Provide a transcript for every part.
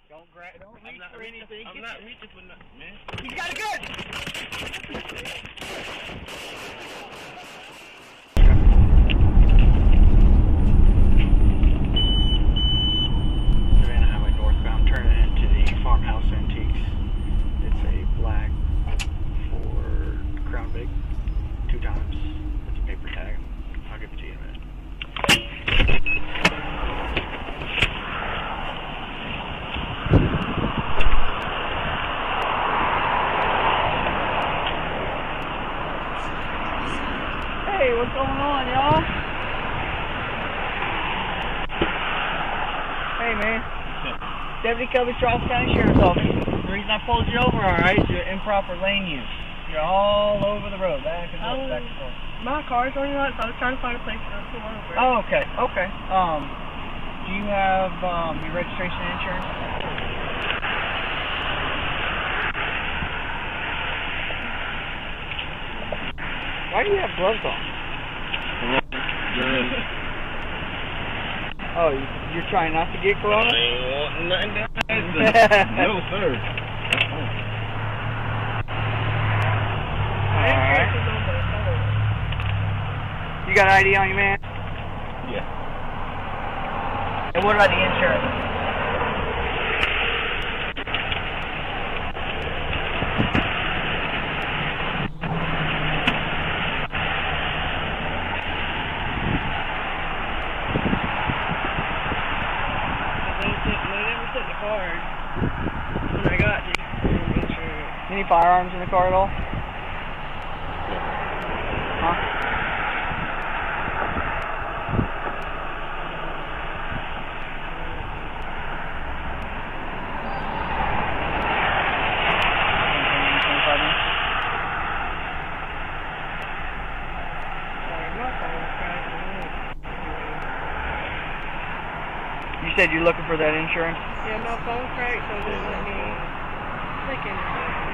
Don't reach for anything. I'm not reaching for nothing, man. He's got a gun! Savannah Highway northbound, turning into the Farmhouse Antiques. It's a black Ford Crown Vic, 2 times with a paper tag. I'll give it to you in a minute. Hey, what's going on, y'all? Hey, man. Deputy Cubbage, Charleston County Sheriff's Office. The reason I pulled you over, alright, is your improper lane use. You're all over the road, back and forth, back and forth. My car's on your lights, so I was trying to find a place to pull over. Oh, okay, okay. Do you have your registration and insurance? Why do you have gloves on? Oh, you're trying not to get corona? I ain't wanting nothing to No, sir. Alright. You got ID on you, man? Yeah. And what about the insurance? When I got the insurance. Any firearms in the car at all? Huh? You said you're looking for that insurance? Yeah, my phone cracked, so it didn't let me click anything.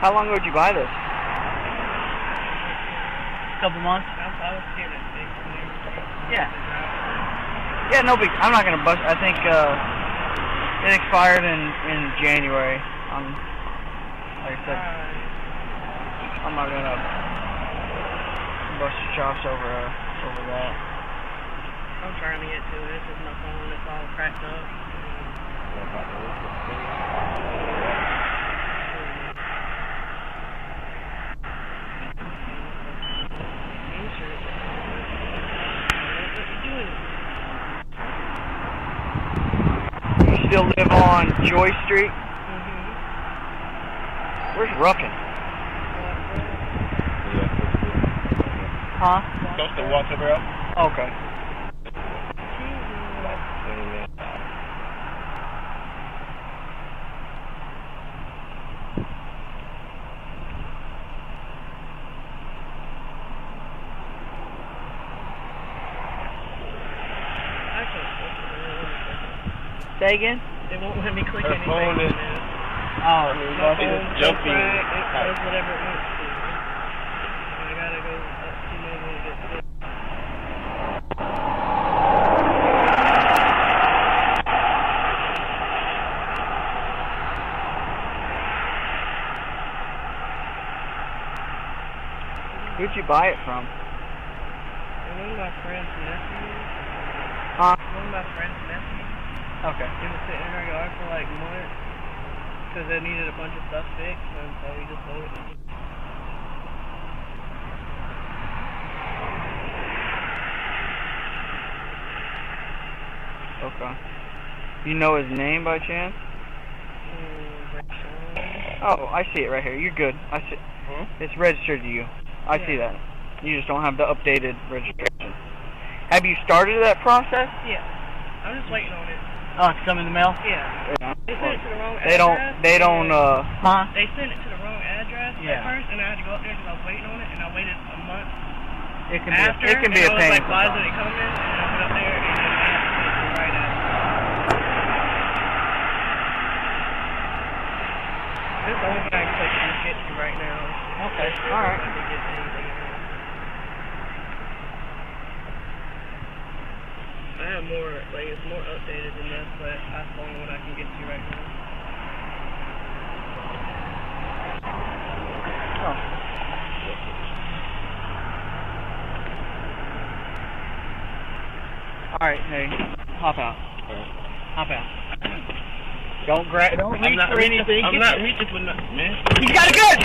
How long ago did you buy this? Couple months? I was scared of big. Yeah. Yeah, no big. I'm not gonna bust. I think it expired in January. Like I said, I'm not gonna bust your chops over that. I'm trying to get to it. This is my phone. It's all cracked up. You still live on Joy Street? Mm-hmm. Where's Ruffin? Huh? Close to Walterboro. Okay. Say again? It won't let me click Her anything. phone is... Oh, My phone is jumping. It does whatever it wants to. I gotta go up to maybe and get this. Who'd you buy it from? One of my friend's nephews. Huh? One of my friend's nephews. Okay. He was sitting in our yard for like months because they needed a bunch of stuff fixed, and so he just sold it. Okay. You know his name by chance? Oh, I see it right here. You're good. I see. Huh? It's registered to you. I see that. You just don't have the updated registration. Have you started that process? Yeah. I'm just waiting on it. Oh, it's coming in the mail? Yeah. Yeah. They sent it to the wrong They don't, address. huh? They sent it to the wrong address Yeah. at first, and I had to go up there because I was waiting on it, and I waited a month. It can after, be. It can be a and I was pain. like, why isn't it coming? And I went up there, and then after, right after. This is the only thing I can get to right now. Okay. All right. I can get to anything else. I have more, like, it's more updated than this, but that's the only one I can get to right now. Oh. All right, hey, hop out. Hop out. Don't reach for anything. I'm not reaching for nothing, man. He's got a gun!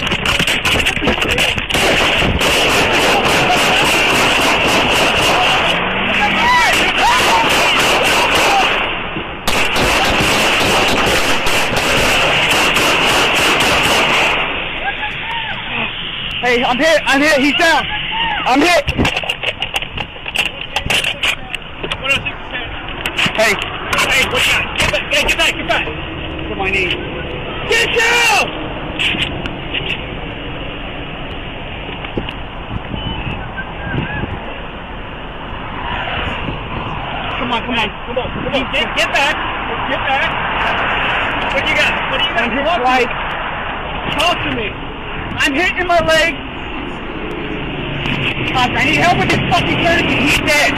Hey, I'm hit, he's down. I'm hit. 106%. Hey, What you got? Get back. look at my knee. Get down! Come on. Get back. What you got? I'm hit twice. Talk to me. I'm hit in my leg. I need help with this fucking tourniquet. He's dead.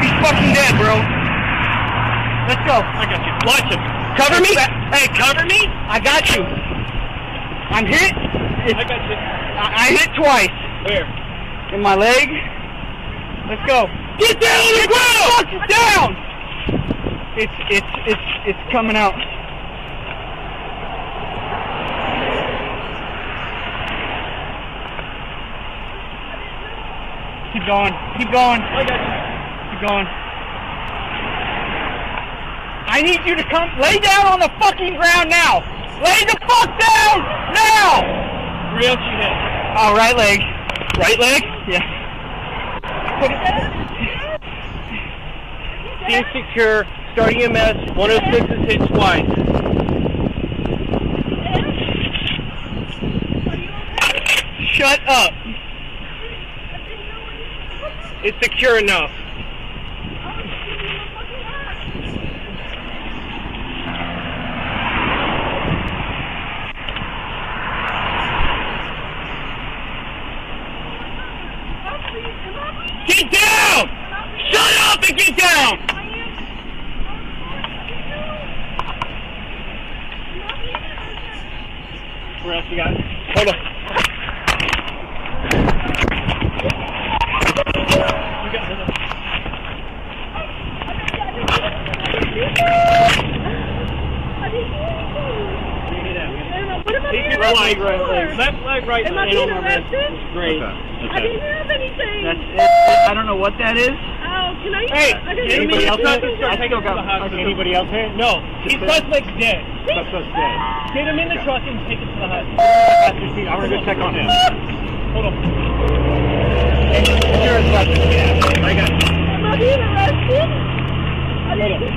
He's fucking dead, bro. Let's go. I got you. Watch him. Cover me. Hey, cover me. I got you. I'm hit. I got you. I hit twice. Where? In my leg. Let's go. Get down on the ground! Fuck down! It's coming out. Keep going. I got you. Keep going. I need you to come lay down on the fucking ground now. Lay the fuck down now. Where else you hit? Oh, right leg. Right leg? Yeah. Put it. Seems secure. Starting EMS. 106 is hit twice. Shut up. It's secure enough. Get down! Shut up and get down! Where else you got? Hold on. You got it. Take your leg, right leg. Left leg, right leg. Am I being arrested? Great. I didn't have anything. That's it. I don't know what that is. Oh, can I? Hey, I didn't anybody else have hit? I still got Anybody else hit? No. He's suspect's dead. Suspect's dead. Get him in the truck and take him to the hospital. I'm gonna go check on him. Hold on. You're a suspect. Yeah, I got you. Am I being arrested? I didn't know.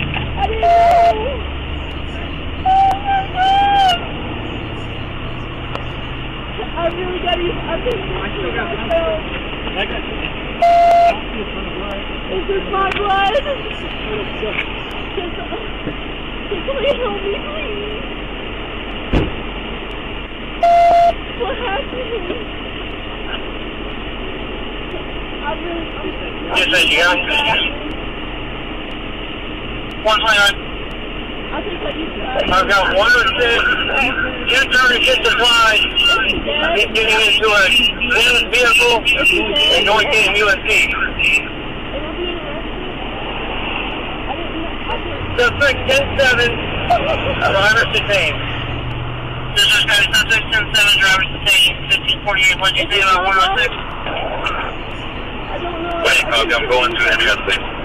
Oh my God! I really got you. I still got myself. I got you. Is this my blood? Can somebody help me, please? What happened? Yes, sir, you got him. 129. I think I used to. I've got 106. U-turn supplies. Getting into a vehicle and going to USC. Suspect 10-7. Driver detained. Suspect 10-7. Driver detained. 1548. What did you say about 106? I don't know. Wait, I'm going through the address, please.